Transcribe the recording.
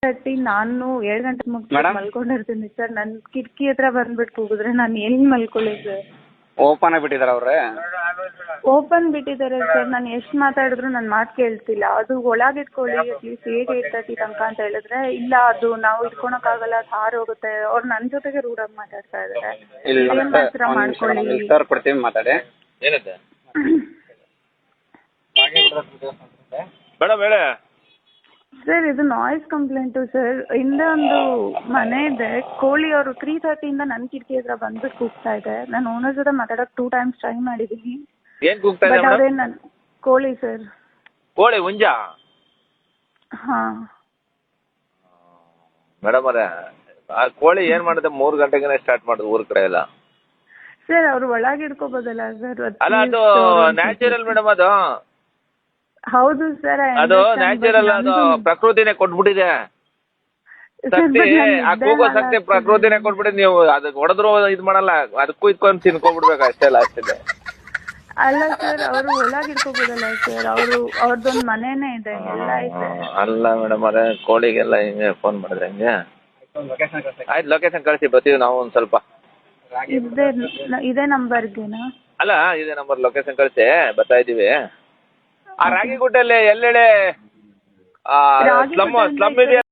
30 ನಾನು 7 ಗಂಟೆ ಮುಗಿಸಿ ಮೇಡಮ್? ಮಲ್ಕೊಂಡಿರ್ತೀನಿ ಸರ್. ನನ್ನ ಕಿಟಕಿ ಹತ್ರ ಬಂದ್ಬಿಟ್ಟು ಕೂಗಿದ್ರೆ ನಾನು ಎಲ್ಲಿ ಮಲ್ಕೊಳ್ಳಿ ಸರ್? ಓಪನ್ ಆಗಿಬಿಟ್ಟಿದಾರ ಅವ್ರೆ? ಓಪನ್ ಬಿಟ್ಟಿದ್ದಾರೆ ಸರ್. ನಾನು ಎಷ್ಟು ಮಾತಾಡಿದ್ರು ನನ್ನ ಮಾತು ಕೇಳ್ತಿಲ್ಲ. ಅದು ಒಳಗಿಟ್ಕೊಳ್ಳಿ ಅಟ್ಲೀಸ್ಟ್ 8:30 ತನಕ ಅಂತ ಹೇಳಿದ್ರೆ, ಇಲ್ಲ ಅದು ನಾವು ಇಟ್ಕೊಳಕ್ಕಾಗಲ್ಲ, ಅದು ಹಾರೋಗುತ್ತೆ. ಅವ್ರು ನನ್ನ ಜೊತೆಗೆ ರೂಢಾಗಿ ಮಾತಾಡ್ತಾ ಇದ್ದಾರೆ. ಇಲ್ಲಿ ಏನ್ ಮಾಡ್ತೀರಾ ಮಾಡ್ಕೊಳ್ಳಿ. ಸರ್ ಕೊಡ್ತೀವಿ ಮಾತಾಡಿ. ಏನಂತೆ ಮೇಡಮ್ ಹೇಳಿ ಸರ್ ಇದು ನಾಯ್ಸ್ ಕಂಪ್ಲೇಂಟು ಸರ್. ಹಿಂದೆ ಒಂದು ಮನೆ ಇದೆ, ಕೋಳಿ ಅವರು 3:30 ನನ್ನ ಕಿಟಕಿ ಹತ್ರ ಬಂದ್ಬಿಟ್ಟು ಕೂಗ್ತಾ ಇದೆ. ನಾನು ಓನರ್ ಜೊತೆ ಮಾತಾಡೋಕೆ 2 times ಟ್ರೈ ಮಾಡಿದ್ದೀನಿ. ಏನ್ ಕೂಗ್ತಾ ಇದೆ ಬಟ್ ಮೇಡಮ್? ಅದೇ ನನ್ನ ಕೋಳಿ ಸರ್. ಕೋಳಿ ಹುಂಜ ಹಾಂ ಮೇಡಮ್ ಅವರೇ, ಆ ಕೋಳಿ ಏನ್ ಮಾಡುತ್ತೆ? 3 ಗಂಟೆಗೆ ಸ್ಟಾರ್ಟ್ ಮಾಡುದು ಊರ್ ಕಡೆ ಎಲ್ಲ. ಸರ್ ಅವ್ರು ಒಳಗೆ ಇಟ್ಕೋಬೋದಲ್ಲ ಸರ್? ಅಲ್ಲ ಅದು ನ್ಯಾಚುರಲ್ ಮೇಡಮ್, ಅದು ಹೌದು ಸರ್. ಅದು ನ್ಯಾಚುರಲ್, ಅದು ಪ್ರಕೃತಿನೇ ಕೊಟ್ಬಿಟ್ಟಿದೆ ಶಕ್ತಿ. ಆ ಕೂಗೋ ಶಕ್ತಿ ಪ್ರಕೃತಿನೇ ಕೊಟ್ಬಿಟ್ಟಿದೆ. ನೀವು ಅದಕ್ಕೆ ಹೊಡೆದ್ರು ಇದ್ ಮಾಡಲ್ಲ, ಅದಕ್ಕೂ ಇದ್ಕೊಂಡು ತಿನ್ಕೊಂಡ್ಬಿಡ್ಬೇಕು ಅಷ್ಟೇ ಲಾಸ್ಟ್ ಇದೆ. ಅಲ್ಲ ಸರ್, ಅವರು ಒಳಗೆ ಇಟ್ಕೋಬೋದಲ್ಲ ಸರ್? ಅವ್ರದ್ದೊಂದು ಮನೆನೇ ಇದೆ, ಎಲ್ಲ ಇದೆ. ಅಲ್ಲ ಮೇಡಮ್ ಅವರೇ, ಕೋಳಿಗೆಲ್ಲ ಹಿಂಗೆ ಫೋನ್ ಮಾಡಿದ್ರೆ ಹೆಂಗೆ? ಆಯ್ತು, ಲೊಕೇಶನ್ ಕಳಿಸಿ, ಬರ್ತೀವಿ ನಾವು ಒಂದ್ ಸ್ವಲ್ಪ. ಇದೇ ನಂಬರ್ಗೆನಾ? ಅಲ್ಲ, ಇದೇ ನಂಬರ್ ಲೊಕೇಶನ್ ಕಳಿಸಿ, ಬರ್ತಾ ಇದೀವಿ. ಆ ರಾಗಿಗುಡ್ಡಲ್ಲಿ ಎಲ್ಲೆಡೆ ಸ್ಲಮ್ ಇದೆಯಾ?